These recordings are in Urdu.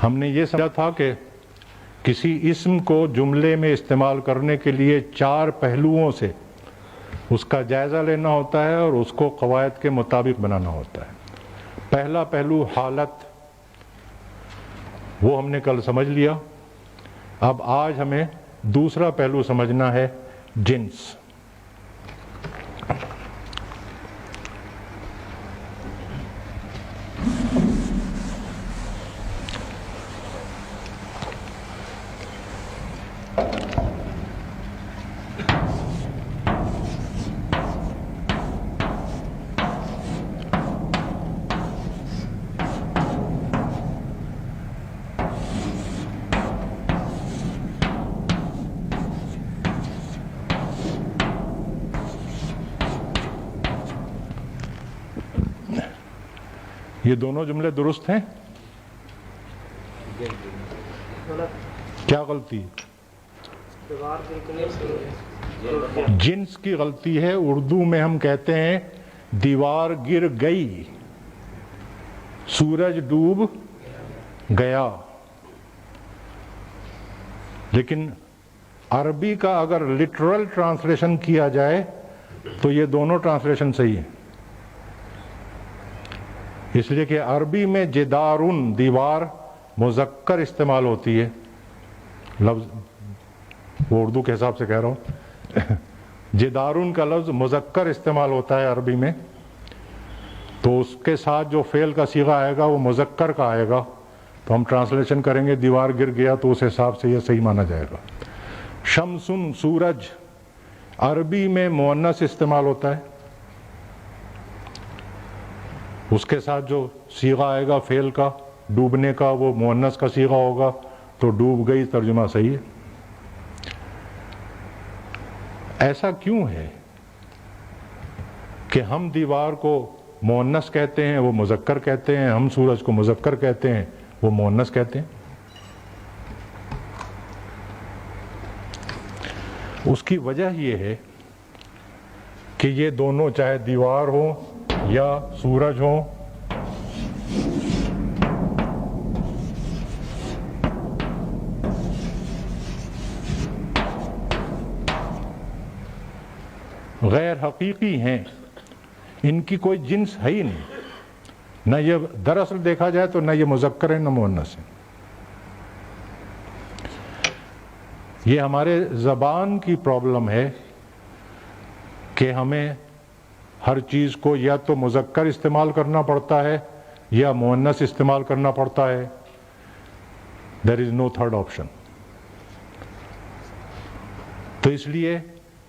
ہم نے یہ سمجھا تھا کہ کسی اسم کو جملے میں استعمال کرنے کے لیے 4 پہلوؤں سے اس کا جائزہ لینا ہوتا ہے اور اس کو قواعد کے مطابق بنانا ہوتا ہے۔ پہلا پہلو حالت، وہ ہم نے کل سمجھ لیا۔ اب آج ہمیں دوسرا پہلو سمجھنا ہے، جنس۔ یہ دونوں جملے درست ہیں؟ کیا غلطی؟ جنس کی غلطی ہے۔ اردو میں ہم کہتے ہیں دیوار گر گئی، سورج ڈوب گیا، لیکن عربی کا اگر لٹرل ٹرانسلیشن کیا جائے تو یہ دونوں ٹرانسلیشن صحیح ہیں، اس لیے کہ عربی میں جدارن، دیوار، مذکر استعمال ہوتی ہے، لفظ وہ اردو کے حساب سے کہہ رہا ہوں، جدارن کا لفظ مذکر استعمال ہوتا ہے عربی میں، تو اس کے ساتھ جو فعل کا صیغہ آئے گا وہ مذکر کا آئے گا، تو ہم ٹرانسلیشن کریں گے دیوار گر گیا تو اس حساب سے یہ صحیح مانا جائے گا۔ شمسن، سورج، عربی میں مؤنث استعمال ہوتا ہے، اس کے ساتھ جو صیغہ آئے گا فعل کا، ڈوبنے کا، وہ مؤنث کا صیغہ ہوگا، تو ڈوب گئی ترجمہ صحیح ہے۔ ایسا کیوں ہے کہ ہم دیوار کو مؤنث کہتے ہیں وہ مذکر کہتے ہیں، ہم سورج کو مذکر کہتے ہیں وہ مؤنث کہتے ہیں؟ اس کی وجہ یہ ہے کہ یہ دونوں، چاہے دیوار ہو یا سورج ہو، غیر حقیقی ہیں، ان کی کوئی جنس ہے ہی نہیں، نہ یہ دراصل دیکھا جائے تو نہ یہ مذکر ہے نہ مؤنث ہے۔ یہ ہمارے زبان کی پرابلم ہے کہ ہمیں ہر چیز کو یا تو مذکر استعمال کرنا پڑتا ہے یا مؤنث استعمال کرنا پڑتا ہے، there is no third option۔ تو اس لیے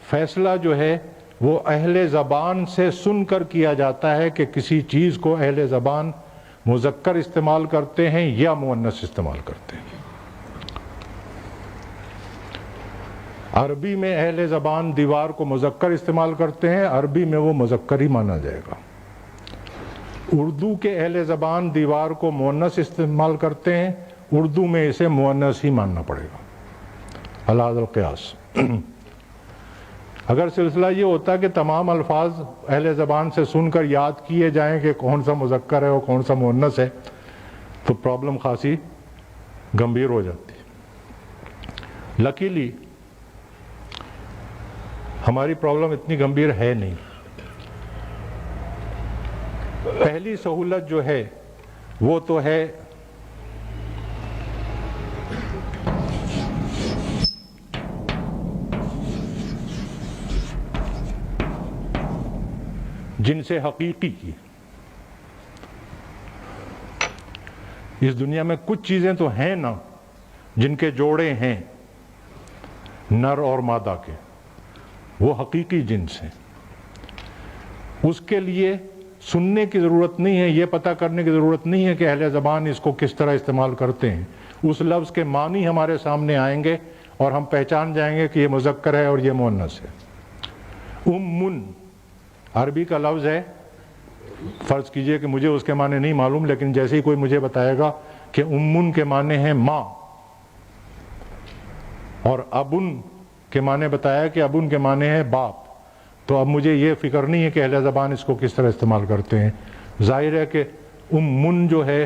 فیصلہ جو ہے وہ اہل زبان سے سن کر کیا جاتا ہے کہ کسی چیز کو اہل زبان مذکر استعمال کرتے ہیں یا مؤنث استعمال کرتے ہیں۔ عربی میں اہل زبان دیوار کو مذکر استعمال کرتے ہیں، عربی میں وہ مذکر ہی مانا جائے گا۔ اردو کے اہل زبان دیوار کو مؤنث استعمال کرتے ہیں، اردو میں اسے مؤنث ہی ماننا پڑے گا، علی ھذا القیاس۔ اگر سلسلہ یہ ہوتا کہ تمام الفاظ اہل زبان سے سن کر یاد کیے جائیں کہ کون سا مذکر ہے اور کون سا مؤنث ہے، تو پرابلم خاصی گمبھیر ہو جاتی۔ لکیلی ہماری پرابلم اتنی گمبھیر ہے نہیں۔ پہلی سہولت جو ہے وہ تو ہے جنس حقیقی کی۔ اس دنیا میں کچھ چیزیں تو ہیں نا جن کے جوڑے ہیں نر اور مادہ کے، وہ حقیقی جنس ہیں۔ اس کے لیے سننے کی ضرورت نہیں ہے، یہ پتہ کرنے کی ضرورت نہیں ہے کہ اہل زبان اس کو کس طرح استعمال کرتے ہیں۔ اس لفظ کے معنی ہمارے سامنے آئیں گے اور ہم پہچان جائیں گے کہ یہ مذکر ہے اور یہ مؤنث ہے۔ امن عربی کا لفظ ہے، فرض کیجئے کہ مجھے اس کے معنی نہیں معلوم، لیکن جیسے ہی کوئی مجھے بتائے گا کہ امن کے معنی ہیں ماں، اور ابن کے معنی بتایا کہ ابن کے معنی ہے باپ، تو اب مجھے یہ فکر نہیں ہے کہ اہل زبان اس کو کس طرح استعمال کرتے ہیں۔ ظاہر ہے کہ امن جو ہے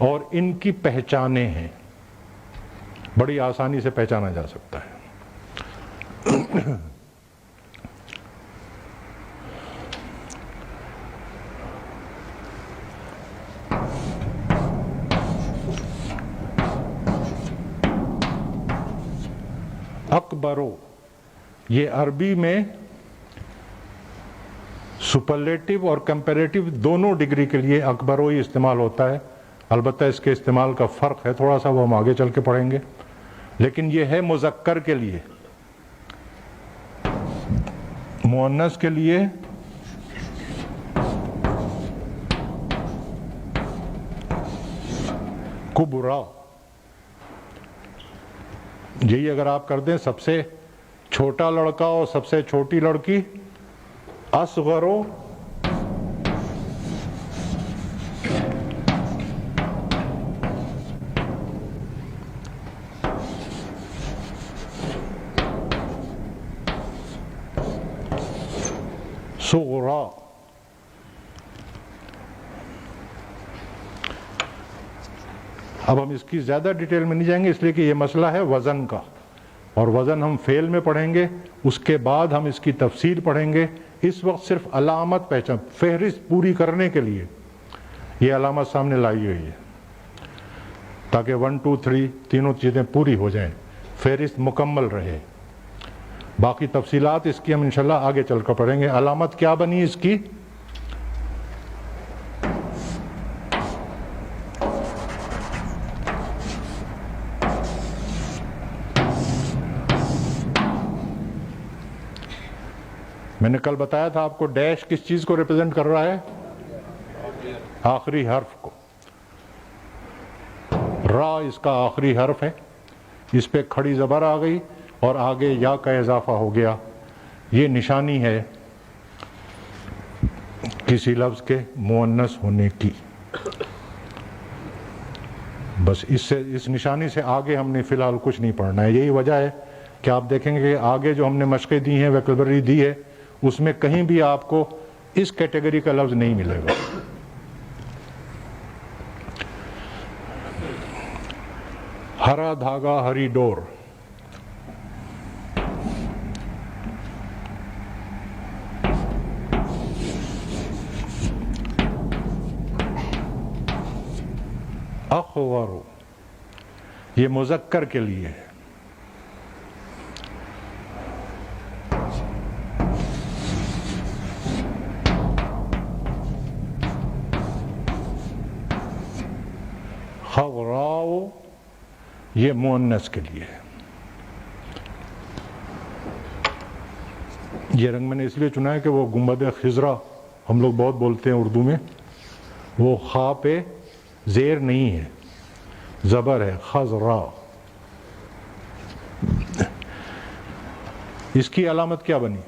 اور ان کی پہچانیں ہیں، بڑی آسانی سے پہچانا جا سکتا ہے۔ اکبرو، یہ عربی میں سپرلیٹو اور کمپیریٹو دونوں ڈگری کے لیے اکبرو ہی استعمال ہوتا ہے، البتہ اس کے استعمال کا فرق ہے تھوڑا سا، وہ ہم آگے چل کے پڑھیں گے، لیکن یہ ہے مذکر کے لیے۔ مؤنث کے لیے کبرا، یہی اگر آپ کر دیں سب سے چھوٹا لڑکا اور سب سے چھوٹی لڑکی، اصغرو صغرا۔ اب ہم اس کی زیادہ ڈیٹیل میں نہیں جائیں گے، اس لیے کہ یہ مسئلہ ہے وزن کا، اور وزن ہم فعل میں پڑھیں گے، اس کے بعد ہم اس کی تفصیل پڑھیں گے۔ اس وقت صرف علامت پہچان، فہرست پوری کرنے کے لیے یہ علامت سامنے لائی ہوئی ہے، تاکہ 1 2 3 تینوں چیزیں پوری ہو جائیں، فہرست مکمل رہے۔ باقی تفصیلات اس کی ہم انشاءاللہ آگے چل کر پڑھیں گے۔ علامت کیا بنی اس کی؟ میں نے کل بتایا تھا آپ کو، ڈیش کس چیز کو ریپرزینٹ کر رہا ہے؟ آخری حرف کو۔ را اس کا آخری حرف ہے، اس پہ کھڑی زبر آ گئی اور آگے یا کا اضافہ ہو گیا، یہ نشانی ہے کسی لفظ کے مؤنث ہونے کی۔ بس اس نشانی سے آگے ہم نے فی الحال کچھ نہیں پڑھنا ہے۔ یہی وجہ ہے کہ آپ دیکھیں گے کہ آگے جو ہم نے مشقیں دی ہیں، ویکیبلری دی ہے، اس میں کہیں بھی آپ کو اس کیٹیگری کا لفظ نہیں ملے گا۔ ہرا دھاگا، ہری ڈور، اخورو، یہ مذکر کے لیے ہے۔ خغراؤ، یہ مؤنث کے لیے ہے۔ یہ رنگ میں نے اس لیے چنا ہے کہ وہ گنبد خضرا ہم لوگ بہت بولتے ہیں اردو میں، وہ خا پہ زیر نہیں ہے، زبر ہے، خضرا۔ اس کی علامت کیا بنی؟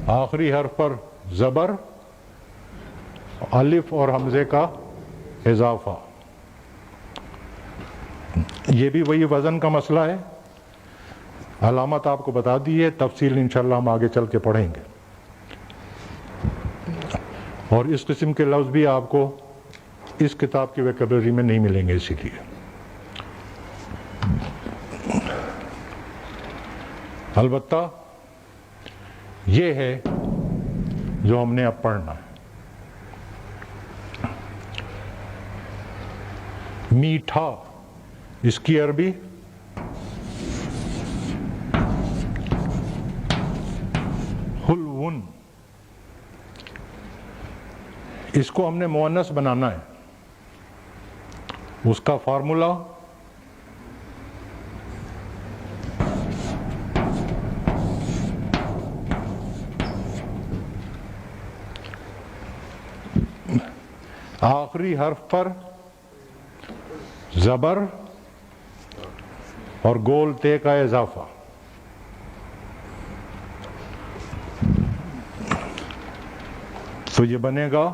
آخری حرف پر زبر، الف اور حمزے کا اضافہ۔ یہ بھی وہی وزن کا مسئلہ ہے، علامت آپ کو بتا دی ہے، تفصیل انشاءاللہ ہم آگے چل کے پڑھیں گے۔ اور اس قسم کے لفظ بھی آپ کو اس کتاب کی ویکیبلری میں نہیں ملیں گے، اسی لیے۔ البتہ یہ ہے جو ہم نے اب پڑھنا ہے۔ میٹھا، اس کی عربی حلون، اس کو ہم نے مؤنث بنانا ہے۔ اس کا فارمولا آخری حرف پر زبر اور گول تے کا اضافہ۔ تو یہ بنے گا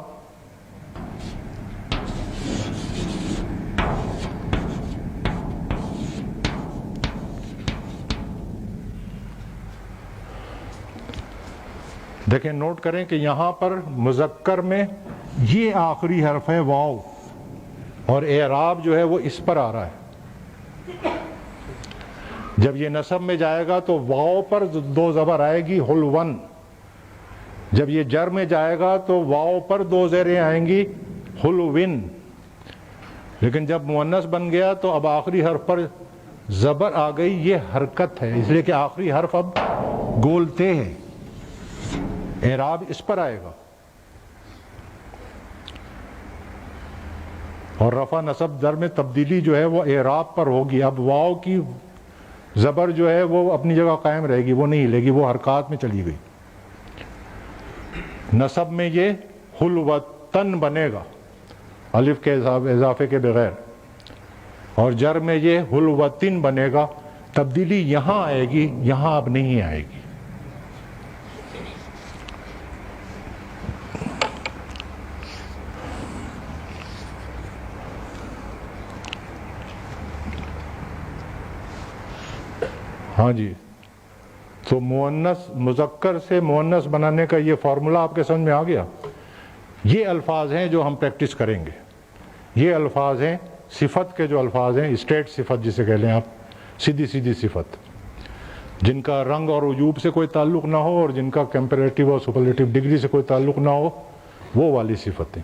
دیکھیں نوٹ کریں کہ یہاں پر مذکر میں یہ آخری حرف ہے واو، اور اعراب جو ہے وہ اس پر آ رہا ہے۔ جب یہ نصب میں جائے گا تو واو پر دو زبر آئے گی حلون، جب یہ جر میں جائے گا تو واو پر دو زیریں آئیں گی حلوین، لیکن جب مؤنث بن گیا تو اب آخری حرف پر زبر آ گئی، یہ حرکت ہے، اس لیے کہ آخری حرف اب گولتے ہے، اعراب اس پر آئے گا۔ اور رفع نصب در میں تبدیلی جو ہے وہ اعراب پر ہوگی، اب واو کی زبر جو ہے وہ اپنی جگہ قائم رہے گی، وہ نہیں ہلے گی، وہ حرکات میں چلی گئی۔ نصب میں یہ حلوتن بنے گا الف کے اضافے کے بغیر، اور جر میں یہ حلوتن بنے گا، تبدیلی یہاں آئے گی، یہاں اب نہیں آئے گی۔ ہاں جی، تو مؤنث مذکر سے مؤنث بنانے کا یہ فارمولا آپ کے سمجھ میں آ گیا۔ یہ الفاظ ہیں جو ہم پریکٹس کریں گے، یہ الفاظ ہیں صفت کے جو الفاظ ہیں، اسٹیٹ صفت جسے کہہ لیں آپ، سیدھی سیدھی صفت، جن کا رنگ اور عیوب سے کوئی تعلق نہ ہو اور جن کا کمپیریٹیو اور سپرلیٹیو ڈگری سے کوئی تعلق نہ ہو، وہ والی صفتیں،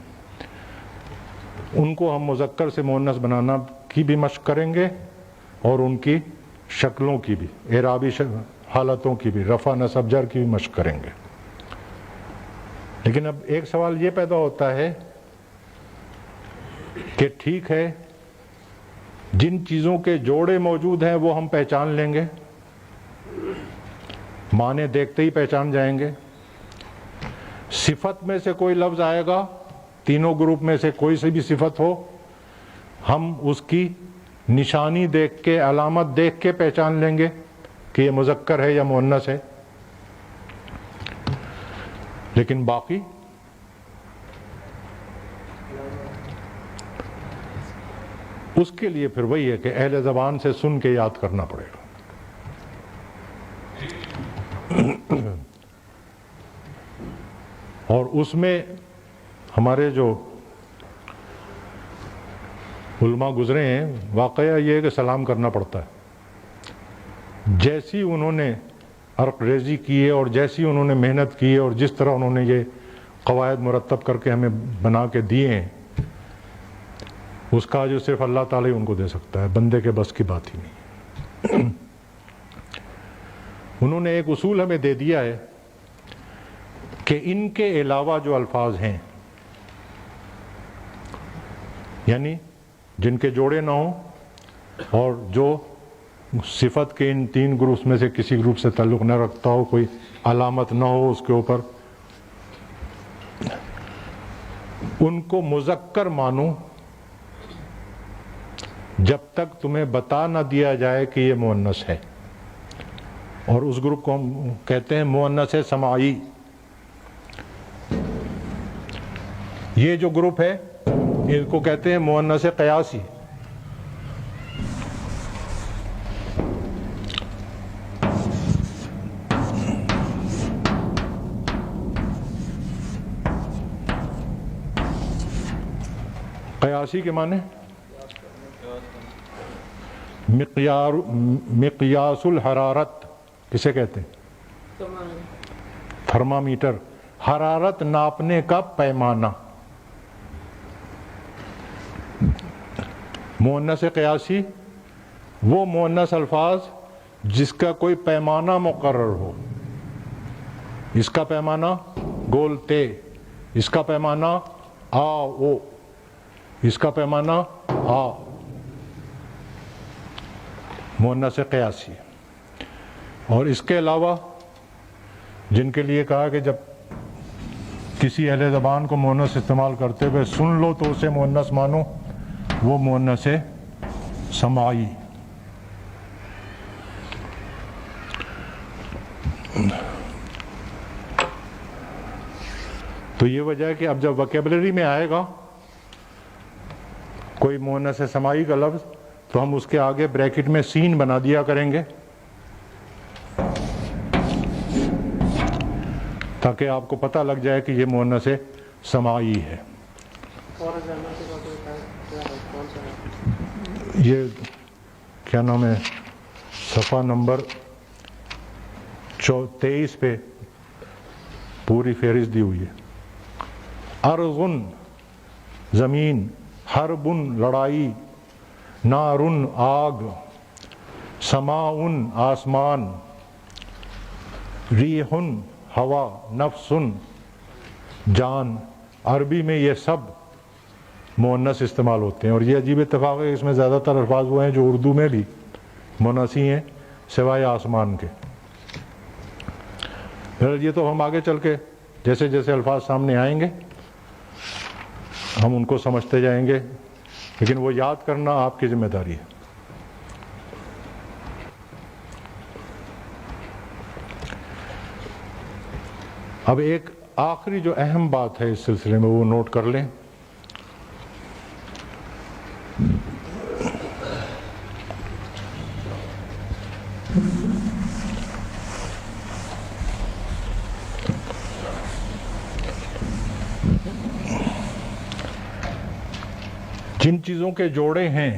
ان کو ہم مذکر سے مؤنث بنانا کی بھی مشق کریں گے، اور ان کی شکلوں کی بھی، اعرابی حالتوں کی بھی، رفع نصب جر کی بھی مشق کریں گے۔ لیکن اب ایک سوال یہ پیدا ہوتا ہے کہ ٹھیک ہے، جن چیزوں کے جوڑے موجود ہیں وہ ہم پہچان لیں گے، معنی دیکھتے ہی پہچان جائیں گے، صفت میں سے کوئی لفظ آئے گا، تینوں گروپ میں سے کوئی سے بھی صفت ہو، ہم اس کی نشانی دیکھ کے، علامت دیکھ کے پہچان لیں گے کہ یہ مذکر ہے یا مؤنث ہے۔ لیکن باقی اس کے لیے پھر وہی ہے کہ اہل زبان سے سن کے یاد کرنا پڑے گا۔ اور اس میں ہمارے جو علماء گزرے ہیں، واقعہ یہ ہے کہ سلام کرنا پڑتا ہے۔ جیسی انہوں نے عرق ریزی کی ہے اور جیسی انہوں نے محنت کی ہے اور جس طرح انہوں نے یہ قواعد مرتب کر کے ہمیں بنا کے دیے ہیں، اس کا جو صرف اللہ تعالیٰ ہی ان کو دے سکتا ہے، بندے کے بس کی بات ہی نہیں۔ انہوں نے ایک اصول ہمیں دے دیا ہے کہ ان کے علاوہ جو الفاظ ہیں، یعنی جن کے جوڑے نہ ہوں اور جو صفت کے ان تین گروپس میں سے کسی گروپ سے تعلق نہ رکھتا ہو، کوئی علامت نہ ہو اس کے اوپر، ان کو مذکر مانو جب تک تمہیں بتا نہ دیا جائے کہ یہ مؤنث ہے۔ اور اس گروپ کو ہم کہتے ہیں مؤنث سماعی۔ یہ جو گروپ ہے ان کو کہتے ہیں مؤنث قیاسی۔ قیاسی کے معنی مقیاس الحرارت کسے کہتے ہیں؟ تھرمامیٹر، حرارت ناپنے کا پیمانہ۔ مؤنث قیاسی وہ مؤنث الفاظ جس کا کوئی پیمانہ مقرر ہو، اس کا پیمانہ گول تے، اس کا پیمانہ آ او، اس کا پیمانہ آ، مؤنث قیاسی۔ اور اس کے علاوہ جن کے لیے کہا کہ جب کسی اہل زبان کو مؤنث استعمال کرتے ہوئے سن لو تو اسے مؤنث مانو، وہ مؤنث سماعی۔ تو یہ وجہ ہے کہ اب جب ویکیبلری میں آئے گا کوئی مؤنث سماعی کا لفظ تو ہم اس کے آگے بریکٹ میں سین بنا دیا کریں گے، تاکہ آپ کو پتہ لگ جائے کہ یہ مؤنث سماعی ہے. یہ کیا نام ہے، صفحہ نمبر 23 پہ پوری فہرست دی ہوئی ہے. ارضن زمین، حربن لڑائی، نارن آگ، سماؤن آسمان، ریحن ہوا، نفسن جان. عربی میں یہ سب مؤنث استعمال ہوتے ہیں، اور یہ عجیب اتفاق ہے، اس میں زیادہ تر الفاظ وہ ہیں جو اردو میں بھی مؤنثی ہیں سوائے آسمان کے. یہ تو ہم آگے چل کے جیسے جیسے الفاظ سامنے آئیں گے ہم ان کو سمجھتے جائیں گے، لیکن وہ یاد کرنا آپ کی ذمہ داری ہے. اب ایک آخری جو اہم بات ہے اس سلسلے میں وہ نوٹ کر لیں. جن چیزوں کے جوڑے ہیں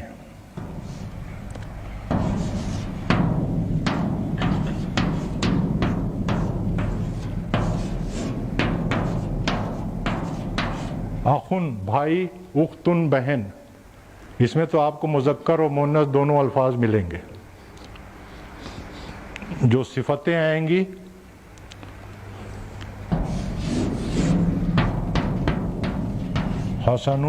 اخن بھائی، اختن بہن، اس میں تو آپ کو مذکر اور مؤنث دونوں الفاظ ملیں گے. جو صفتیں آئیں گی حسن،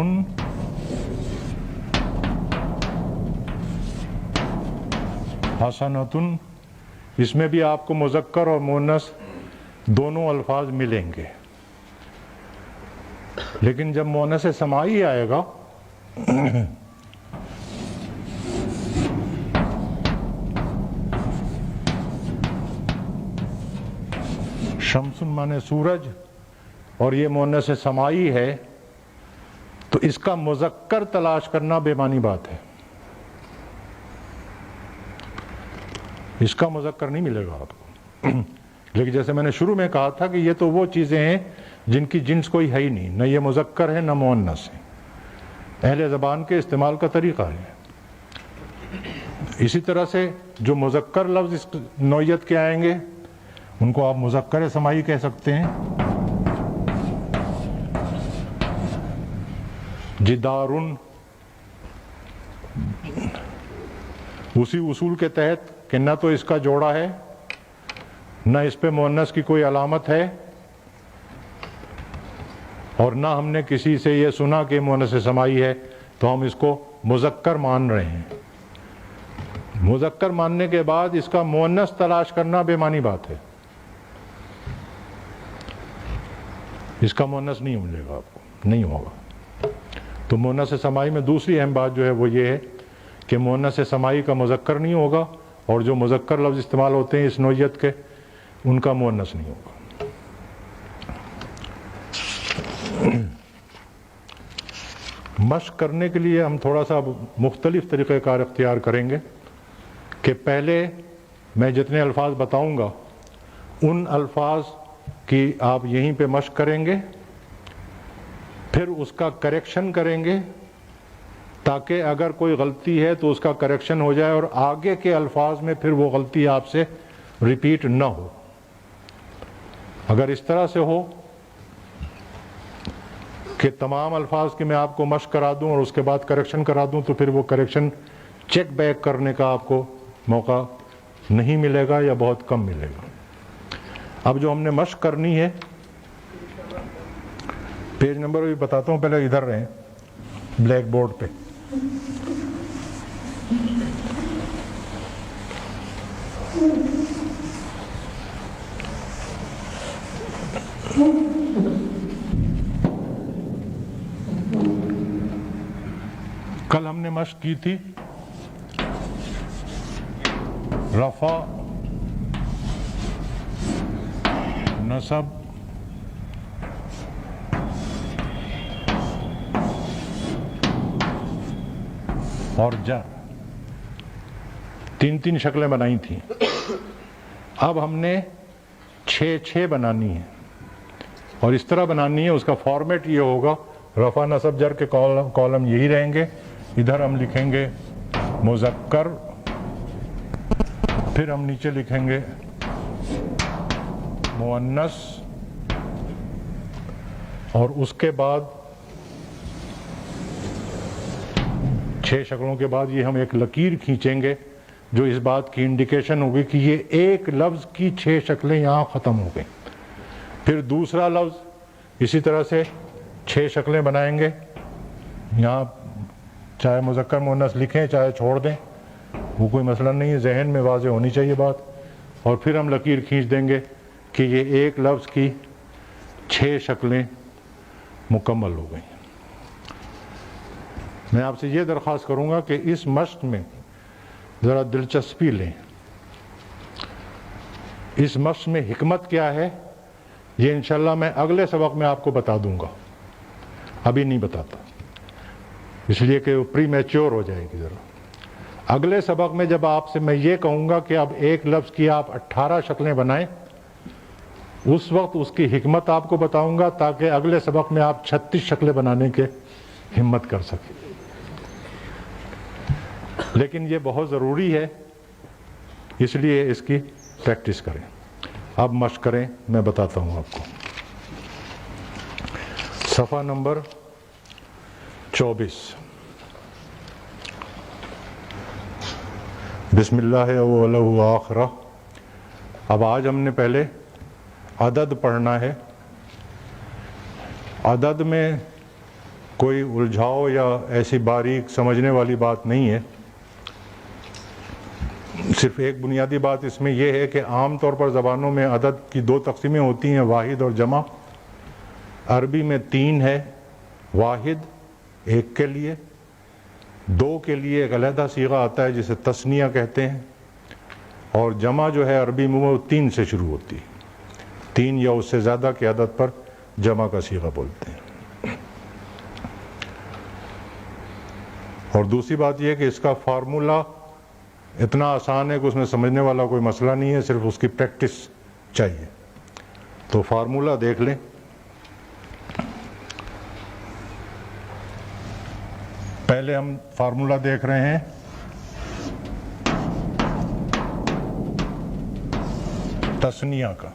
حسنتن، اس میں بھی آپ کو مذکر اور مؤنث دونوں الفاظ ملیں گے. لیکن جب مؤنث سماعی آئے گا شمس مانے سورج، اور یہ مؤنث سماعی ہے، تو اس کا مذکر تلاش کرنا بے معنی بات ہے. اس کا مذکر نہیں ملے گا آپ کو. لیکن جیسے میں نے شروع میں کہا تھا کہ یہ تو وہ چیزیں ہیں جن کی جنس کوئی ہے ہی نہیں، نہ یہ مذکر ہے نہ مؤنث ہے. اہل زبان کے استعمال کا طریقہ ہے. اسی طرح سے جو مذکر لفظ اس نوعیت کے آئیں گے ان کو آپ مذکر سماعی کہہ سکتے ہیں. جدارن، اسی اصول کے تحت کہ نہ تو اس کا جوڑا ہے نہ اس پہ مؤنث کی کوئی علامت ہے، اور نہ ہم نے کسی سے یہ سنا کہ مؤنث سماعی ہے، تو ہم اس کو مذکر مان رہے ہیں. مذکر ماننے کے بعد اس کا مؤنث تلاش کرنا بے معنی بات ہے. اس کا مؤنث نہیں ملے گا آپ کو، نہیں ہوگا. تو مؤنث سماعی میں دوسری اہم بات جو ہے وہ یہ ہے کہ مؤنث سماعی کا مذکر نہیں ہوگا، اور جو مذکر لفظ استعمال ہوتے ہیں اس نوعیت کے ان کا مؤنث نہیں ہوگا. مشق کرنے کے لیے ہم تھوڑا سا مختلف طریقہ کار اختیار کریں گے کہ پہلے میں جتنے الفاظ بتاؤں گا ان الفاظ کی آپ یہیں پہ مشق کریں گے، پھر اس کا کریکشن کریں گے تاکہ اگر کوئی غلطی ہے تو اس کا کریکشن ہو جائے اور آگے کے الفاظ میں پھر وہ غلطی آپ سے ریپیٹ نہ ہو. اگر اس طرح سے ہو کہ تمام الفاظ کی میں آپ کو مشق کرا دوں اور اس کے بعد کریکشن کرا دوں تو پھر وہ کریکشن چیک بیک کرنے کا آپ کو موقع نہیں ملے گا یا بہت کم ملے گا. اب جو ہم نے مشق کرنی ہے، پیج نمبر بھی بتاتا ہوں، پہلے ادھر رہیں بلیک بورڈ پہ. کل ہم نے مشق کی تھی رفع، نصب، اور جر، تین شکلیں بنائی تھیں. اب ہم نے 6 بنانی ہیں. اور اس طرح بنانی ہے. اس کا فارمیٹ یہ ہوگا, رفع نصب جر کے کالم یہی رہیں گے. ادھر ہم لکھیں گے مذکر, پھر ہم نیچے لکھیں گے مؤنث, اور اس کے بعد 6 شکلوں کے بعد یہ ہم ایک لکیر کھینچیں گے جو اس بات کی انڈیکیشن ہوگی کہ یہ ایک لفظ کی 6 شکلیں یہاں ختم ہو گئیں. پھر دوسرا لفظ اسی طرح سے 6 شکلیں بنائیں گے. یہاں چاہے مذکر مؤنث لکھیں چاہے چھوڑ دیں, وہ کوئی مسئلہ نہیں ہے, ذہن میں واضح ہونی چاہیے بات. اور پھر ہم لکیر کھینچ دیں گے کہ یہ ایک لفظ کی 6 شکلیں مکمل ہو گئیں. میں آپ سے یہ درخواست کروں گا کہ اس مشق میں ذرا دلچسپی لیں. اس مشق میں حکمت کیا ہے یہ انشاءاللہ میں اگلے سبق میں آپ کو بتا دوں گا, ابھی نہیں بتاتا, اس لیے کہ وہ پری میچور ہو جائے گی. ذرا اگلے سبق میں جب آپ سے میں یہ کہوں گا کہ اب ایک لفظ کی آپ 18 شکلیں بنائیں, اس وقت اس کی حکمت آپ کو بتاؤں گا تاکہ اگلے سبق میں آپ 36 شکلیں بنانے کے ہمت کر سکیں. لیکن یہ بہت ضروری ہے, اس لیے اس کی پریکٹس کریں. اب مشق کریں, میں بتاتا ہوں آپ کو. صفحہ نمبر 24. بسم اللہ اولہ آخرہ. اب آج ہم نے پہلے عدد پڑھنا ہے. عدد میں کوئی الجھاؤ یا ایسی باریک سمجھنے والی بات نہیں ہے. صرف ایک بنیادی بات اس میں یہ ہے کہ عام طور پر زبانوں میں عدد کی 2 تقسیمیں ہوتی ہیں, واحد اور جمع. عربی میں 3 ہے, واحد 1 کے لیے, 2 کے لیے ایک علیحدہ صیغہ آتا ہے جسے تثنیہ کہتے ہیں, اور جمع جو ہے عربی میں وہ 3 سے شروع ہوتی ہے. 3 یا اس سے زیادہ کی عدد پر جمع کا صیغہ بولتے ہیں. اور دوسری بات یہ کہ اس کا فارمولہ اتنا آسان ہے کہ اس میں سمجھنے والا کوئی مسئلہ نہیں ہے, صرف اس کی پریکٹس چاہیے. تو فارمولہ دیکھ لیں. پہلے ہم فارمولہ دیکھ رہے ہیں تثنیہ کا,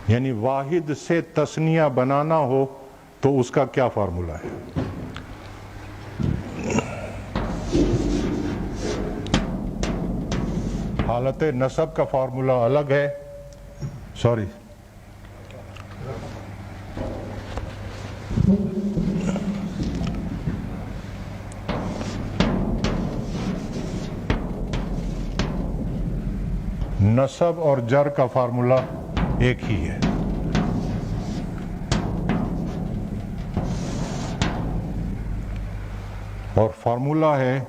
یعنی واحد سے تثنیہ بنانا ہو تو اس کا کیا فارمولہ ہے. حالت نصب کا فارمولہ الگ ہے, سوری نصب اور جر کا فارمولہ ایک ہی ہے. اور فارمولہ ہے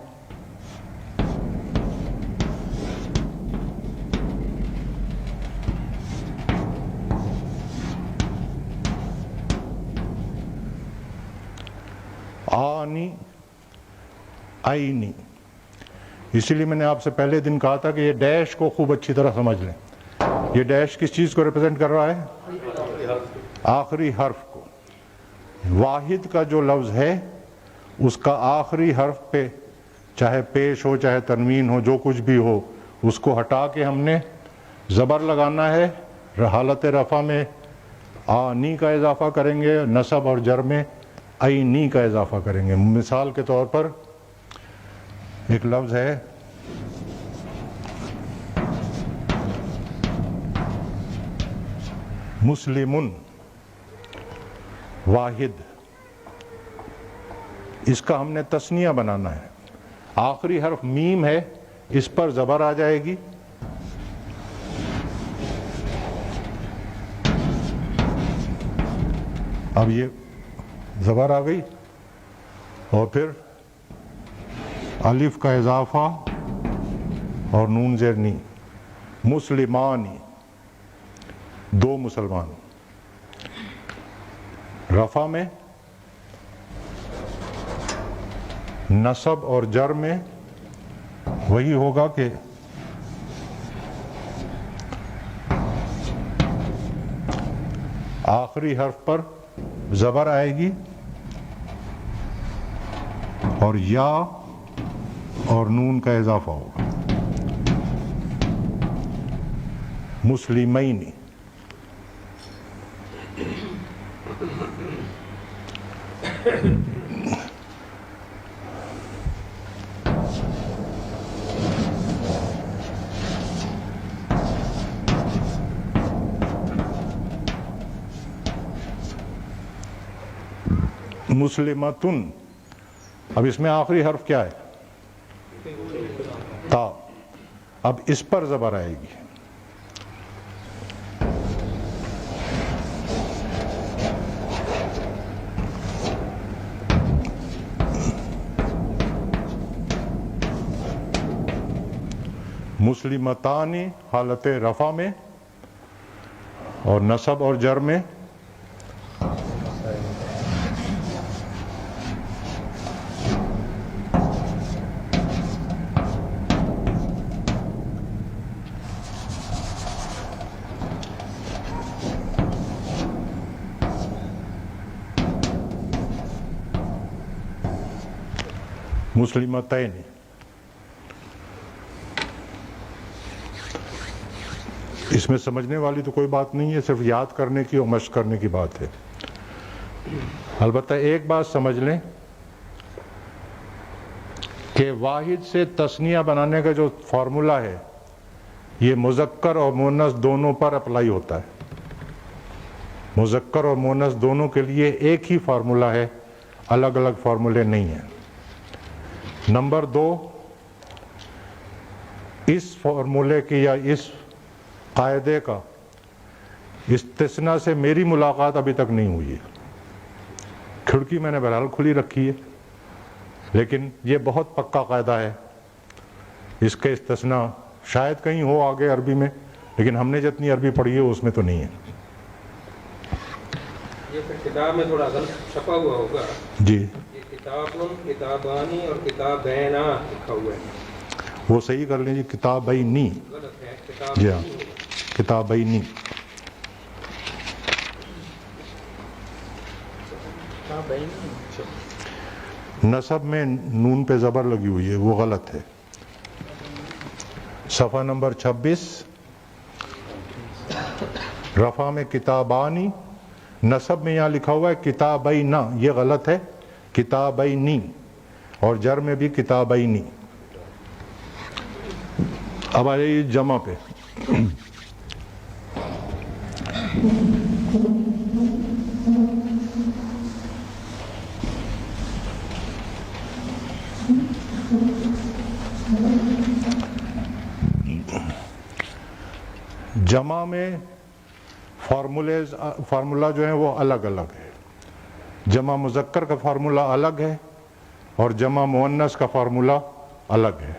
آنی آئینی. اسی لیے میں نے آپ سے پہلے دن کہا تھا کہ یہ ڈیش کو خوب اچھی طرح سمجھ لیں. یہ ڈیش کس چیز کو ریپرزینٹ کر رہا ہے؟ آخری حرف کو. واحد کا جو لفظ ہے اس کا آخری حرف پہ چاہے پیش ہو چاہے تنوین ہو جو کچھ بھی ہو اس کو ہٹا کے ہم نے زبر لگانا ہے. حالت رفع میں آنی کا اضافہ کریں گے, نصب اور جر میں عینی کا اضافہ کریں گے. مثال کے طور پر ایک لفظ ہے مسلمن, واحد, اس کا ہم نے تثنیہ بنانا ہے. آخری حرف میم ہے, اس پر زبر آ جائے گی. اب یہ زبر آ گئی اور پھر الف کا اضافہ اور نون زیر نی. مسلمانی, 2 مسلمان. رفع میں نصب اور جر میں وہی ہوگا کہ آخری حرف پر زبر آئے گی اور یا اور نون کا اضافہ ہوگا. مسلمین. مسلمتن. اب اس میں آخری حرف کیا ہے؟ تا. اب اس پر زبر آئے گی. مسلمتانی حالت رفع میں اور نصب اور جر میں مسلمتین. اس میں سمجھنے والی تو کوئی بات نہیں ہے، صرف یاد کرنے کی اور مشق کرنے کی بات ہے. البتہ ایک بات سمجھ لیں کہ واحد سے تثنیہ بنانے کا جو فارمولا ہے یہ مذکر اور مؤنث دونوں پر اپلائی ہوتا ہے. مذکر اور مؤنث دونوں کے لیے ایک ہی فارمولا ہے، الگ الگ فارمولے نہیں ہیں. نمبر 2، اس فارمولے کی یا اس قاعدے کا استثناء سے میری ملاقات ابھی تک نہیں ہوئی ہے. کھڑکی میں نے بہرحال کھلی رکھی ہے، لیکن یہ بہت پکا قاعدہ ہے. اس کے استثناء شاید کہیں ہو آگے عربی میں، لیکن ہم نے جتنی عربی پڑھی ہے اس میں تو نہیں ہے. یہ پھر کتاب میں تھوڑا غلط چھپا ہوا ہوگا. جی، یہ کتابن، کتابانی اور کتابینا لکھا ہوا ہے. وہ صحیح کر لیں جی، کتابینی. غلط ہے، جی ہاں، کتابینی. نصب میں نون پہ زبر لگی ہوئی ہے، وہ غلط ہے. صفحہ نمبر 26. رفع میں کتابانی، نصب میں یہاں لکھا ہوا ہے کتابینا، یہ غلط ہے. کتابینی. اور جر میں بھی کتابینی. اب آ جائیے جمع پہ. جمع میں فارمولا جو ہیں وہ الگ الگ ہے. جمع مذکر کا فارمولا الگ ہے اور جمع مؤنث کا فارمولا الگ ہے.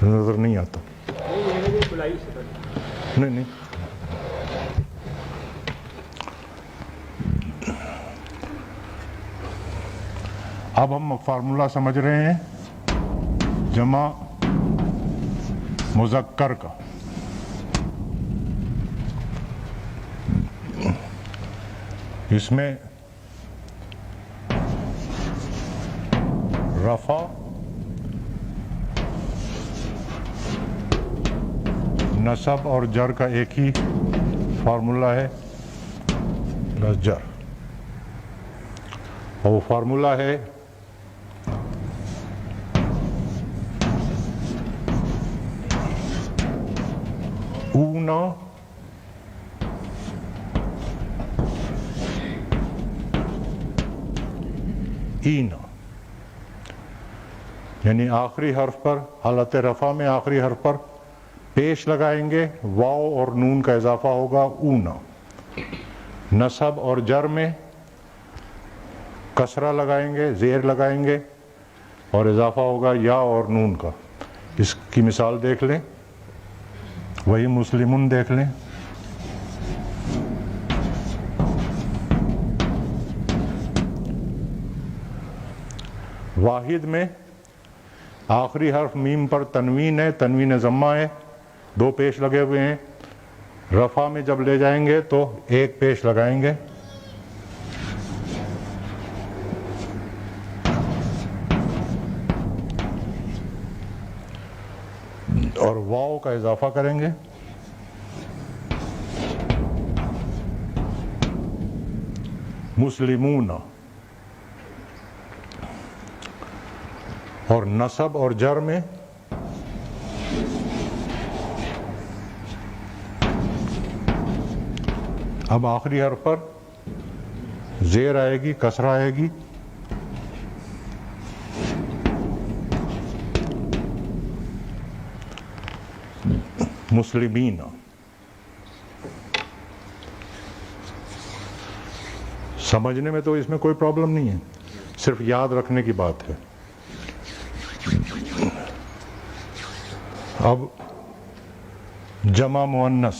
نظر نہیں آتا. نہیں. اب ہم فارمولا سمجھ رہے ہیں جمع مذکر کا. اس میں رفع، نصب اور جر کا ایک ہی فارمولا ہے، بس جر. اور وہ فارمولا ہے اونا اینا. یعنی آخری حرف پر، حالت رفع میں آخری حرف پر پیش لگائیں گے، واو اور نون کا اضافہ ہوگا اونا. نصب اور جر میں کسرہ لگائیں گے، زیر لگائیں گے اور اضافہ ہوگا یا اور نون کا. اس کی مثال دیکھ لیں، وہی مسلمون دیکھ لیں. واحد میں آخری حرف میم پر تنوین ہے، تنوین ضمہ ہے، 2 پیش لگے ہوئے ہیں. رفع میں جب لے جائیں گے تو 1 پیش لگائیں گے. اور واو کا اضافہ کریں گے. مسلمون. اور نصب اور جر میں اب آخری حرف پر زیر آئے گی، کسرہ آئے گی. مسلمین. سمجھنے میں تو اس میں کوئی پرابلم نہیں ہے، صرف یاد رکھنے کی بات ہے. اب جمع مؤنث.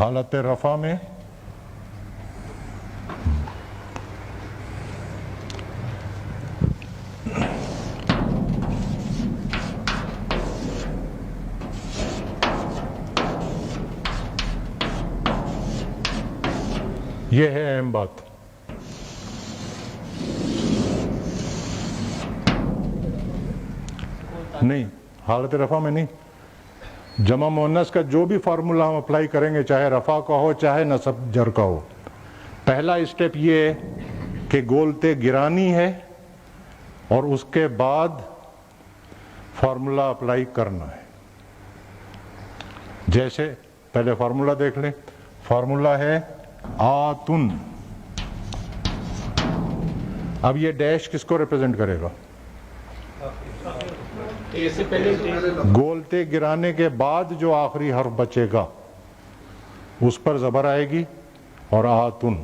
حالت رفع میں یہ ہے اہم بات. نہیں، حالت رفع میں نہیں. جمع مؤنث کا جو بھی فارمولا ہم اپلائی کریں گے، چاہے رفع کا ہو چاہے نصب جر کا ہو، پہلا اسٹیپ یہ ہے کہ گولتے گرانی ہے اور اس کے بعد فارمولا اپلائی کرنا ہے. جیسے پہلے فارمولا دیکھ لیں. فارمولا ہے آتن. اب یہ ڈیش کس کو ریپرزینٹ کرے گا؟ گولتے گرانے کے بعد جو آخری حرف بچے گا اس پر زبر آئے گی اور آتن.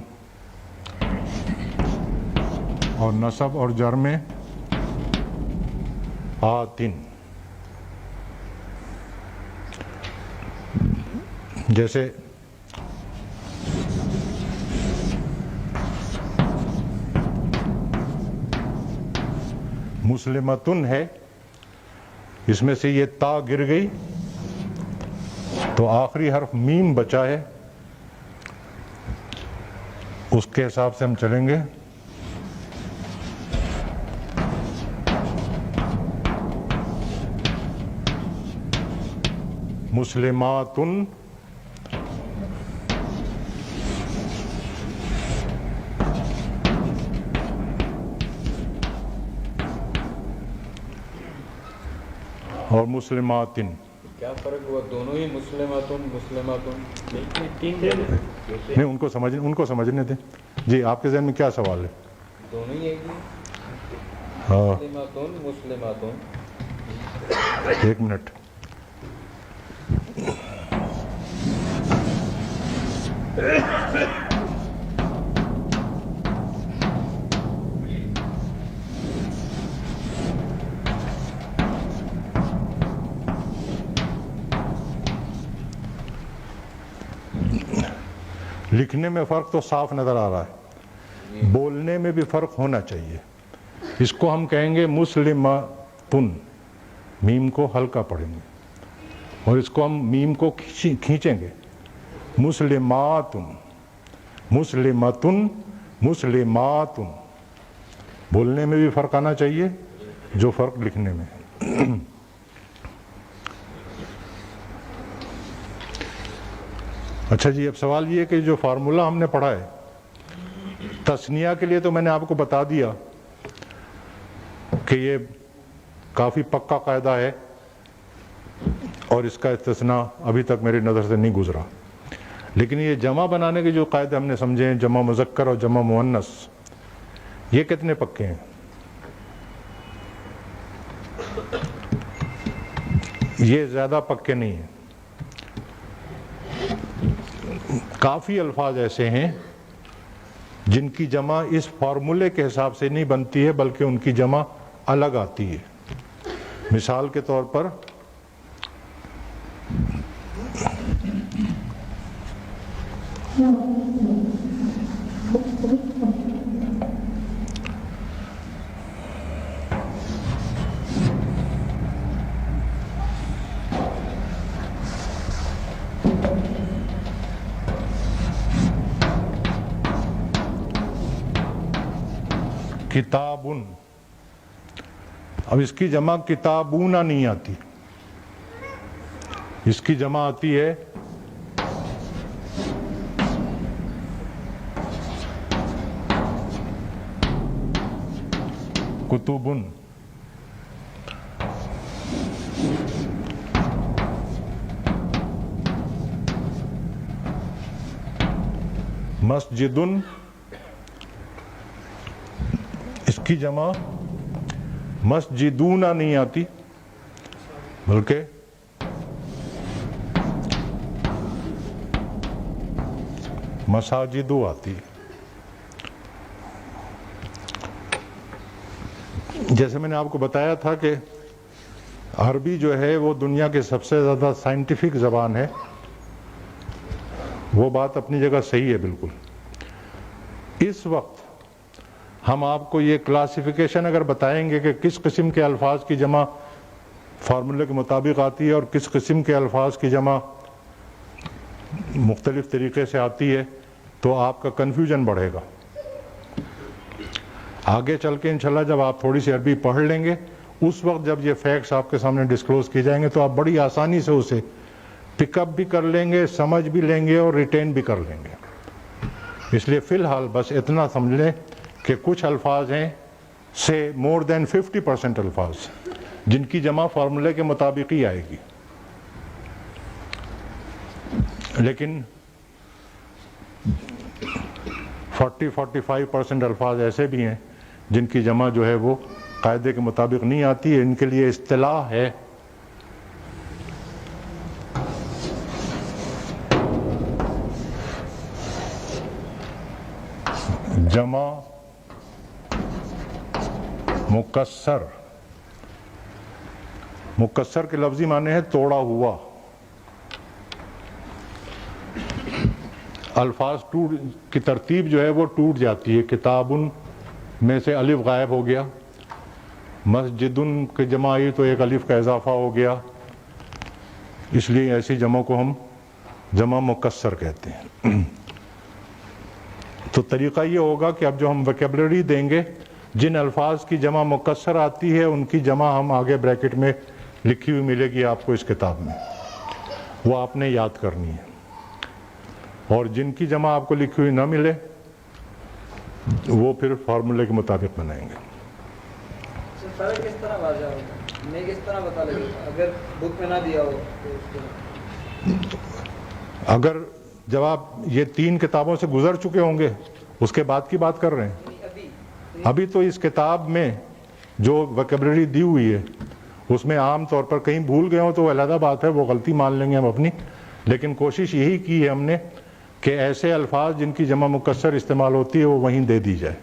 اور نصب اور جر میں آتن. جیسے مسلمتن ہے، اس میں سے یہ تا گر گئی تو آخری حرف میم بچا ہے، اس کے حساب سے ہم چلیں گے. مسلماتن. اور مسلماتن. کیا فرق ہوا؟ دونوں ہی مسلماتن مسلماتن نہیں، ان کو سمجھنے دیں. جی آپ کے ذہن میں کیا سوال ہے؟ دونوں ہی ایک ہی ہاں، مسلماتن مسلماتن. ایک منٹ. لکھنے میں فرق تو صاف نظر آ رہا ہے، بولنے میں بھی فرق ہونا چاہیے. اس کو ہم کہیں گے مسلماتن، میم کو ہلکا پڑھیں گے، اور اس کو ہم میم کو کھینچیں گے. مسلماتن، مسلمتن، مسلماتن. بولنے میں بھی فرق آنا چاہیے جو فرق لکھنے میں. اچھا جی، اب سوال یہ کہ جو فارمولا ہم نے پڑھا ہے تثنیہ کے لیے، تو میں نے آپ کو بتا دیا کہ یہ کافی پکا قاعدہ ہے اور اس کا استثناء ابھی تک میری نظر سے نہیں گزرا. لیکن یہ جمع بنانے کے جو قاعدے ہم نے سمجھے ہیں، جمع مذکر اور جمع مؤنث، یہ کتنے پکے ہیں؟ یہ زیادہ پکے نہیں ہیں. کافی الفاظ ایسے ہیں جن کی جمع اس فارمولے کے حساب سے نہیں بنتی ہے بلکہ ان کی جمع الگ آتی ہے. مثال کے طور پر کتابن، اب اس کی جمع کتابونا نہیں آتی، اس کی جمع آتی ہے کتبن. مسجدن، اس کی جمع مسجدونا نہیں آتی بلکہ مساجدو آتی ہے. جیسے میں نے آپ کو بتایا تھا کہ عربی جو ہے وہ دنیا کے سب سے زیادہ سائنٹیفک زبان ہے، وہ بات اپنی جگہ صحیح ہے بالکل. اس وقت ہم آپ کو یہ کلاسیفیکیشن اگر بتائیں گے کہ کس قسم کے الفاظ کی جمع فارمولے کے مطابق آتی ہے اور کس قسم کے الفاظ کی جمع مختلف طریقے سے آتی ہے تو آپ کا کنفیوژن بڑھے گا. آگے چل کے انشاءاللہ جب آپ تھوڑی سی عربی پڑھ لیں گے اس وقت جب یہ فیکٹس آپ کے سامنے ڈسکلوز کی جائیں گے تو آپ بڑی آسانی سے اسے پک اپ بھی کر لیں گے، سمجھ بھی لیں گے اور ریٹین بھی کر لیں گے. اس لیے فی الحال بس اتنا سمجھ لیں کہ کچھ الفاظ ہیں سے مور دین 50% الفاظ جن کی جمع فارمولے کے مطابق ہی آئے گی، لیکن 40-45% الفاظ ایسے بھی ہیں جن کی جمع جو ہے وہ قاعدے کے مطابق نہیں آتی ہے. ان کے لیے اصطلاح ہے جمع مکسر. مکسر کے لفظی معنی ہے توڑا ہوا. الفاظ کی ترتیب جو ہے وہ ٹوٹ جاتی ہے. کتابن میں سے الف غائب ہو گیا، مسجدن کی جمع آئی تو ایک الف کا اضافہ ہو گیا، اس لیے ایسی جمع کو ہم جمع مکسر کہتے ہیں. تو طریقہ یہ ہوگا کہ اب جو ہم ویکیبلری دیں گے جن الفاظ کی جمع مکسر آتی ہے ان کی جمع ہم آگے بریکٹ میں لکھی ہوئی ملے گی آپ کو اس کتاب میں، وہ آپ نے یاد کرنی ہے. اور جن کی جمع آپ کو لکھی ہوئی نہ ملے وہ پھر فارمولے کے مطابق بنائیں گے. فرق کس طرح واضح ہوگا؟ میں کس طرح پتا لگے گا اگر بک میں نہ دیا ہو تو اس کو؟ اگر جب آپ یہ 3 کتابوں سے گزر چکے ہوں گے اس کے بعد کی بات کر رہے ہیں؟ ابھی تو اس کتاب میں جو ویکیبلری دی ہوئی ہے اس میں عام طور پر کہیں بھول گئے ہوں تو وہ علیحدہ بات ہے، وہ غلطی مان لیں گے ہم اپنی، لیکن کوشش یہی کی ہے ہم نے کہ ایسے الفاظ جن کی جمع مکسر استعمال ہوتی ہے وہ وہیں دے دی جائے.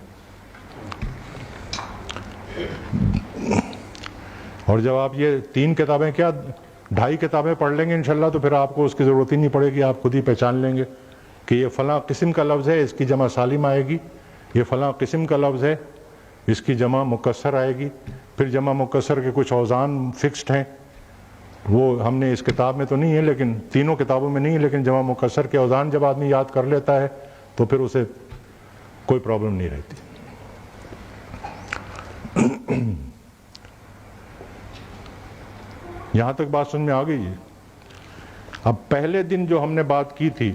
اور جب آپ یہ 3 کتابیں کیا 2.5 کتابیں پڑھ لیں گے انشاءاللہ تو پھر آپ کو اس کی ضرورت ہی نہیں پڑے گی، آپ خود ہی پہچان لیں گے کہ یہ فلاں قسم کا لفظ ہے اس کی جمع سالم آئے گی، یہ فلاں قسم کا لفظ ہے اس کی جمع مکسر آئے گی. پھر جمع مکسر کے کچھ اوزان فکسڈ ہیں، وہ ہم نے اس کتاب میں تو نہیں ہے لیکن تینوں کتابوں میں نہیں ہے، لیکن جمع مکسر کے اوزان جب آدمی یاد کر لیتا ہے تو پھر اسے کوئی پرابلم نہیں رہتی. یہاں تک بات سمجھ میں آ گئی ہے؟ اب پہلے دن جو ہم نے بات کی تھی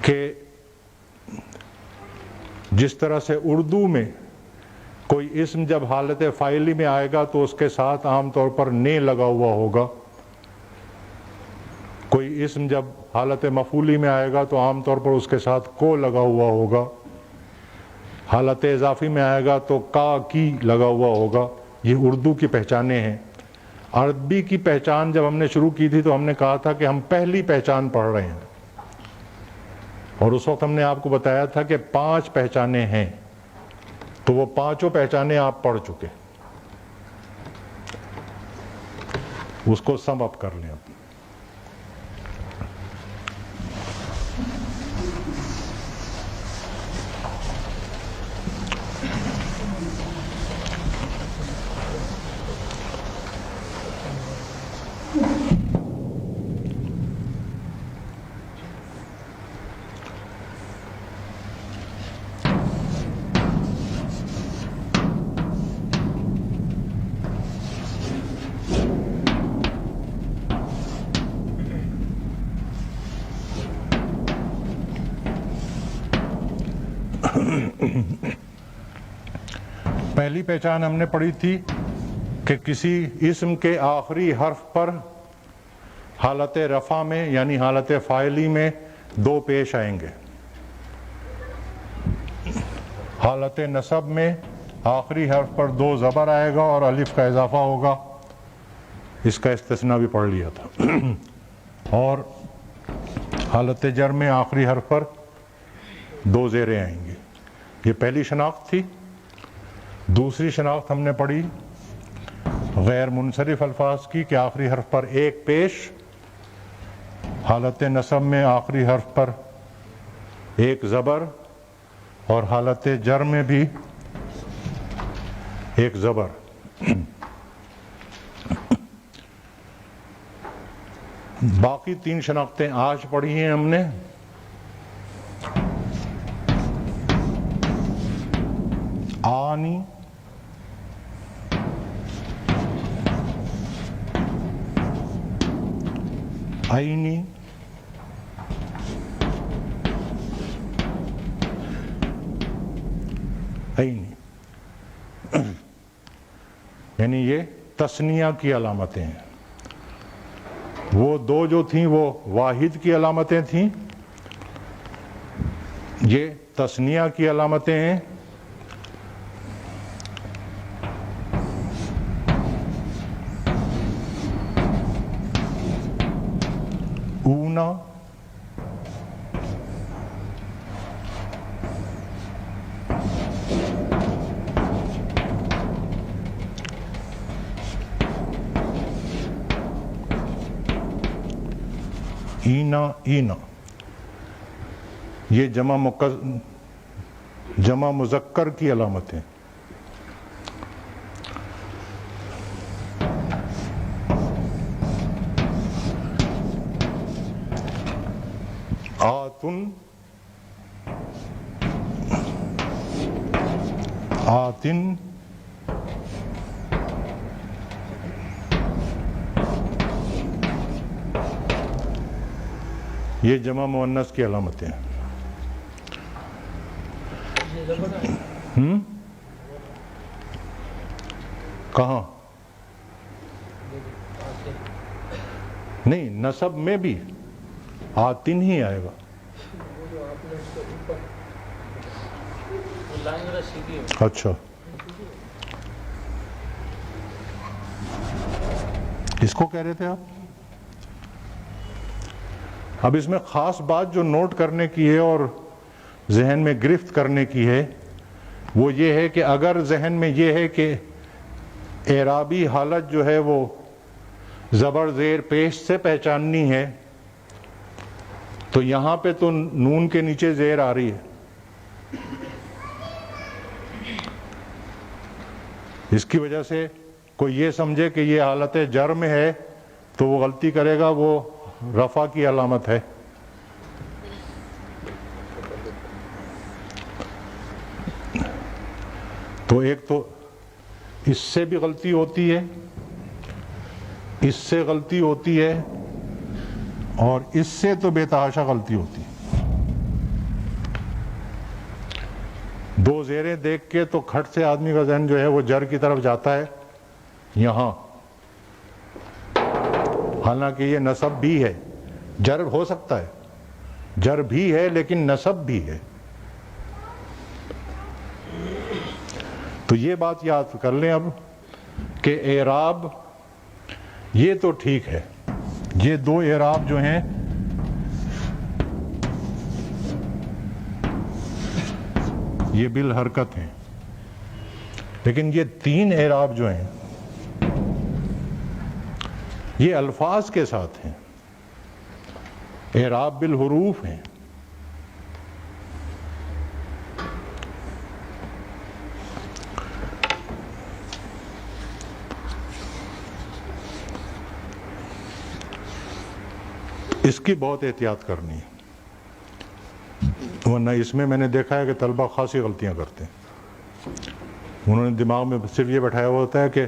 کہ جس طرح سے اردو میں کوئی اسم جب حالت فاعلی میں آئے گا تو اس کے ساتھ عام طور پر نے لگا ہوا ہوگا، کوئی اسم جب حالت مفعولی میں آئے گا تو عام طور پر اس کے ساتھ کو لگا ہوا ہوگا، حالت اضافی میں آئے گا تو کا کی لگا ہوا ہوگا. یہ اردو کی پہچانیں ہیں. عربی کی پہچان جب ہم نے شروع کی تھی تو ہم نے کہا تھا کہ ہم پہلی پہچان پڑھ رہے ہیں. اور اس وقت ہم نے آپ کو بتایا تھا کہ 5 پہچانے ہیں، تو وہ 5 پہچانے آپ پڑھ چکے، اس کو سم اپ کر لیں اب۔ پہلی پہچان ہم نے پڑھی تھی کہ کسی اسم کے آخری حرف پر حالت رفع میں یعنی حالت فاعلی میں 2 پیش آئیں گے، حالت نصب میں آخری حرف پر 2 زبر آئے گا اور الف کا اضافہ ہوگا، اس کا استثناء بھی پڑھ لیا تھا، اور حالت جر میں آخری حرف پر 2 زیریں آئیں گی۔ یہ پہلی شناخت تھی۔ دوسری شناخت ہم نے پڑھی غیر منصرف الفاظ کی کہ آخری حرف پر 1 پیش، حالت نصب میں آخری حرف پر 1 زبر اور حالت جر میں بھی 1 زبر۔ باقی 3 شناختیں آج پڑھی ہیں ہم نے۔ آنی، عینی، عینی، یعنی یہ تثنیہ کی علامتیں ہیں۔ وہ 2 جو تھیں وہ واحد کی علامتیں تھیں، یہ تثنیہ کی علامتیں ہیں۔ اونا، اینا، اینا، یہ جمع مذکر کی علامتیں۔ آتن، آتن، یہ جمع مؤنث کی علامتیں ہیں۔ کہاں؟ نہیں، نصب میں بھی آتن ہی آئے گا۔ اچھا، اس کو کہہ رہے تھے آپ؟ اب اس میں خاص بات جو نوٹ کرنے کی ہے اور ذہن میں گرفت کرنے کی ہے وہ یہ ہے کہ اگر ذہن میں یہ ہے کہ اعرابی حالت جو ہے وہ زبر زیر پیش سے پہچاننی ہے تو یہاں پہ تو نون کے نیچے زیر آ رہی ہے، اس کی وجہ سے کوئی یہ سمجھے کہ یہ حالت جر میں ہے تو وہ غلطی کرے گا، وہ رفع کی علامت ہے۔ تو ایک تو اس سے بھی غلطی ہوتی ہے، اس سے غلطی ہوتی ہے، اور اس سے تو بے تحاشا غلطی ہوتی ہے۔ 2 زیریں دیکھ کے تو کھٹ سے آدمی کا ذہن جو ہے وہ جر کی طرف جاتا ہے یہاں، حالانکہ یہ نصب بھی ہے، جر ہو سکتا ہے، جر بھی ہے لیکن نصب بھی ہے۔ تو یہ بات یاد کر لیں اب کہ اعراب یہ تو ٹھیک ہے، یہ 2 اعراب جو ہیں یہ بالحرکت ہیں، لیکن یہ تین اعراب جو ہیں یہ الفاظ کے ساتھ ہیں، اعراب بالحروف ہیں۔ اس کی بہت احتیاط کرنی ہے، ورنہ اس میں نے دیکھا ہے کہ طلبہ خاصی غلطیاں کرتے ہیں۔ انہوں نے دماغ میں صرف یہ بٹھایا ہوا ہوتا ہے کہ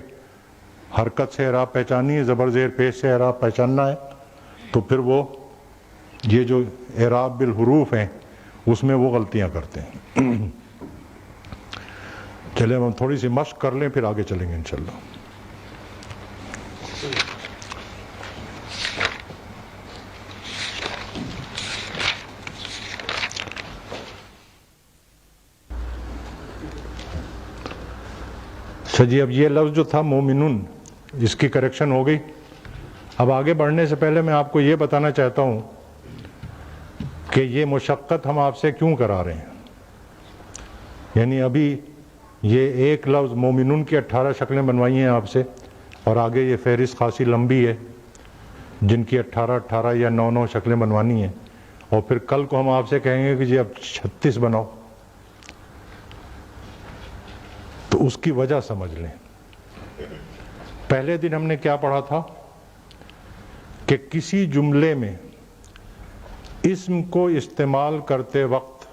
حرکت سے اعراب پہچاننی ہے، زبر زیر پیش سے اعراب پہچاننا ہے، تو پھر وہ یہ جو اعراب بالحروف ہیں اس میں وہ غلطیاں کرتے ہیں۔ چلے ہم تھوڑی سی مشق کر لیں، پھر آگے چلیں گے انشاءاللہ۔ جی اب یہ لفظ جو تھا مومنون، اس کی کریکشن ہو گئی۔ اب آگے بڑھنے سے پہلے میں آپ کو یہ بتانا چاہتا ہوں کہ یہ مشقت ہم آپ سے کیوں کرا رہے ہیں۔ یعنی ابھی یہ ایک لفظ مومنون کی 18 شکلیں بنوائی ہیں آپ سے، اور آگے یہ فہرست خاصی لمبی ہے جن کی 18 یا 9 شکلیں بنوانی ہیں، اور پھر کل کو ہم آپ سے کہیں گے کہ جی اب 36 بناؤ، تو اس کی وجہ سمجھ لیں۔ پہلے دن ہم نے کیا پڑھا تھا کہ کسی جملے میں اسم کو استعمال کرتے وقت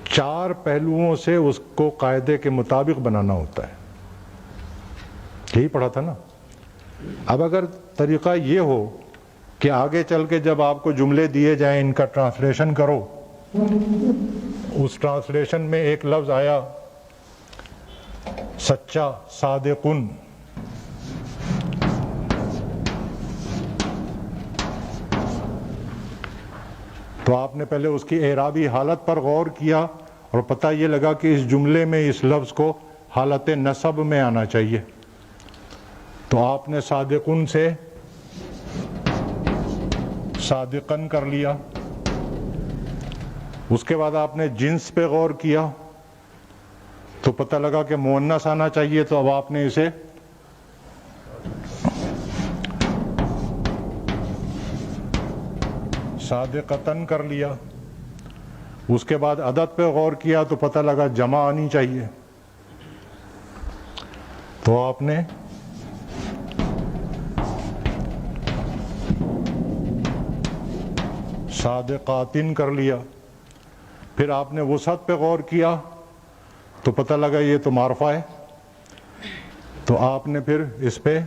4 پہلوؤں سے اس کو قاعدے کے مطابق بنانا ہوتا ہے، یہی پڑھا تھا نا۔ اب اگر طریقہ یہ ہو کہ آگے چل کے جب آپ کو جملے دیے جائیں ان کا ٹرانسلیشن کرو، اس ٹرانسلیشن میں ایک لفظ آیا سچا، صادقن، تو آپ نے پہلے اس کی اعرابی حالت پر غور کیا اور پتہ یہ لگا کہ اس جملے میں اس لفظ کو حالت نصب میں آنا چاہیے، تو آپ نے صادقن سے صادقن کر لیا۔ اس کے بعد آپ نے جنس پہ غور کیا تو پتہ لگا کہ مؤنث آنا چاہیے، تو اب آپ نے اسے صادقتن کر لیا۔ اس کے بعد عدد پہ غور کیا تو پتہ لگا جمع آنی چاہیے، تو آپ نے صادقاتن کر لیا۔ پھر آپ نے وسعت پہ غور کیا تو پتہ لگا یہ تو معرفہ ہے، تو آپ نے پھر اس پہ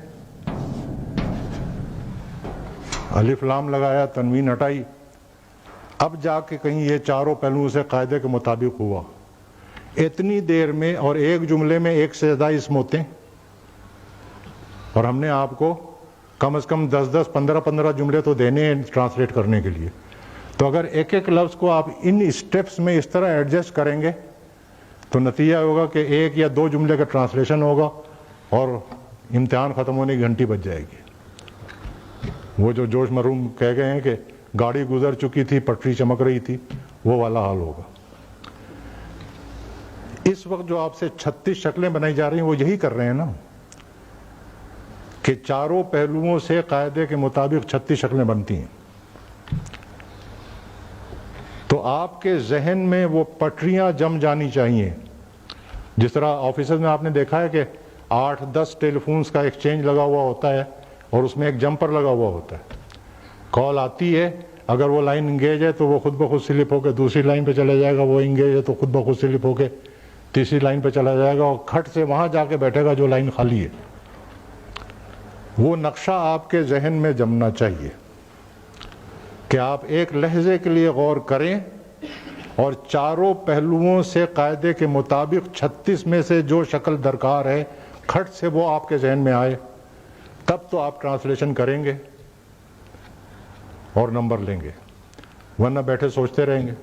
الف لام لگایا، تنوین ہٹائی، اب جا کے کہیں یہ چاروں پہلوؤں سے قاعدے کے مطابق ہوا۔ اتنی دیر میں اور ایک جملے میں ایک سے زیادہ اسم ہوتے ہیں، اور ہم نے آپ کو کم از کم 10 15 جملے تو دینے ہیں ٹرانسلیٹ کرنے کے لیے، تو اگر ایک ایک لفظ کو آپ ان اسٹیپس میں اس طرح ایڈجسٹ کریں گے تو نتیجہ ہوگا کہ 1 یا 2 جملے کا ٹرانسلیشن ہوگا اور امتحان ختم ہونے کی گھنٹی بج جائے گی۔ وہ جو جوش مروم کہہ گئے ہیں کہ گاڑی گزر چکی تھی، پٹری چمک رہی تھی، وہ والا حال ہوگا۔ اس وقت جو آپ سے 36 شکلیں بنائی جا رہی ہیں وہ یہی کر رہے ہیں نا، کہ چاروں پہلوؤں سے قاعدے کے مطابق 36 شکلیں بنتی ہیں۔ تو آپ کے ذہن میں وہ پٹریاں جم جانی چاہیے۔ جس طرح آفیسز میں آپ نے دیکھا ہے کہ 8-10 ٹیلی فونز کا ایکسچینج لگا ہوا ہوتا ہے اور اس میں ایک جمپر لگا ہوا ہوتا ہے۔ کال آتی ہے، اگر وہ لائن انگیج ہے تو وہ خود بخود سلپ ہو کے دوسری لائن پہ چلا جائے گا، وہ انگیج ہے تو خود بخود سلپ ہو کے تیسری لائن پہ چلا جائے گا، اور کھٹ سے وہاں جا کے بیٹھے گا جو لائن خالی ہے۔ وہ نقشہ آپ کے ذہن میں جمنا چاہیے کہ آپ ایک لحظے کے لیے غور کریں اور چاروں پہلوؤں سے قاعدے کے مطابق 36 میں سے جو شکل درکار ہے کھٹ سے وہ آپ کے ذہن میں آئے، تب تو آپ ٹرانسلیشن کریں گے اور نمبر لیں گے، ورنہ بیٹھے سوچتے رہیں گے۔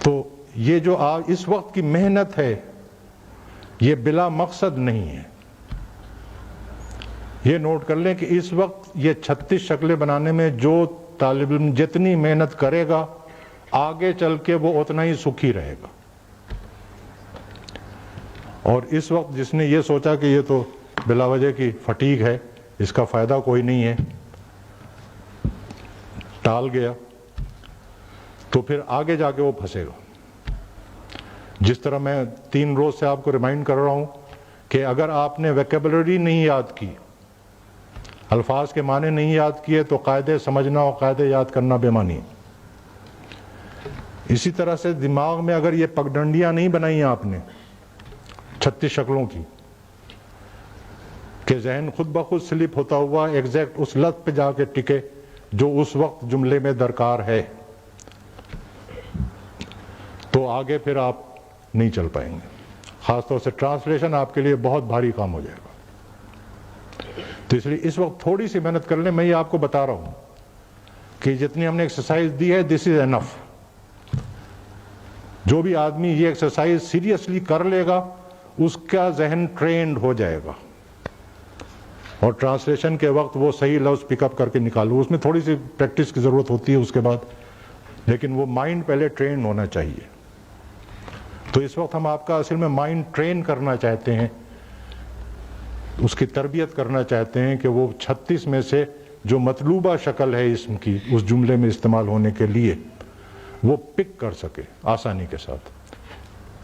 تو یہ جو اس وقت کی محنت ہے یہ بلا مقصد نہیں ہے۔ یہ نوٹ کر لیں کہ اس وقت یہ 36 شکلیں بنانے میں جو طالب علم جتنی محنت کرے گا آگے چل کے وہ اتنا ہی سکھی رہے گا. اور اس وقت جس نے یہ سوچا کہ یہ تو بلا وجہ کی فٹیگ ہے, اس کا فائدہ کوئی نہیں ہے, ٹال گیا, تو پھر آگے جا کے وہ پھنسے گا. جس طرح میں 3 روز سے آپ کو ریمائنڈ کر رہا ہوں کہ اگر آپ نے ویکیبلری نہیں یاد کی, الفاظ کے معنی نہیں یاد کیے, تو قاعدے سمجھنا اور قاعدے یاد کرنا بے معنی ہے. اسی طرح سے دماغ میں اگر یہ پگڈنڈیاں نہیں بنائیں آپ نے 36 شکلوں کی, کہ ذہن خود بخود سلپ ہوتا ہوا ایگزیکٹ اس لفظ پہ جا کے ٹکے جو اس وقت جملے میں درکار ہے, تو آگے پھر آپ نہیں چل پائیں گے. خاص طور سے ٹرانسلیشن آپ کے لیے بہت بھاری کام ہو جائے گا. تو اس لیے اس وقت تھوڑی سی محنت کر لیں. میں یہ آپ کو بتا رہا ہوں کہ جتنی ہم نے ایکسرسائز دی ہے, دس از انف. جو بھی آدمی یہ ایکسرسائز سیریسلی کر لے گا, اس کا ذہن ٹرینڈ ہو جائے گا, اور ٹرانسلیشن کے وقت وہ صحیح لفظ پک اپ کر کے نکالو. اس میں تھوڑی سی پریکٹس کی ضرورت ہوتی ہے اس کے بعد, لیکن وہ مائنڈ پہلے ٹرین ہونا چاہیے. تو اس وقت ہم آپ کا اصل میں مائنڈ ٹرین کرنا چاہتے ہیں, اس کی تربیت کرنا چاہتے ہیں کہ وہ 36 میں سے جو مطلوبہ شکل ہے اسم کی اس جملے میں استعمال ہونے کے لیے, وہ پک کر سکے آسانی کے ساتھ.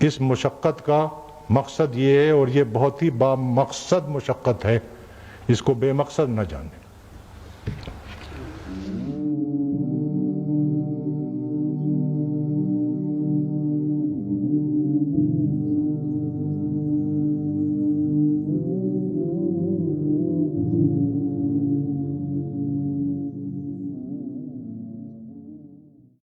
اس مشقت کا مقصد یہ ہے, اور یہ بہت ہی با مقصد مشقت ہے, اس کو بے مقصد نہ جانیں.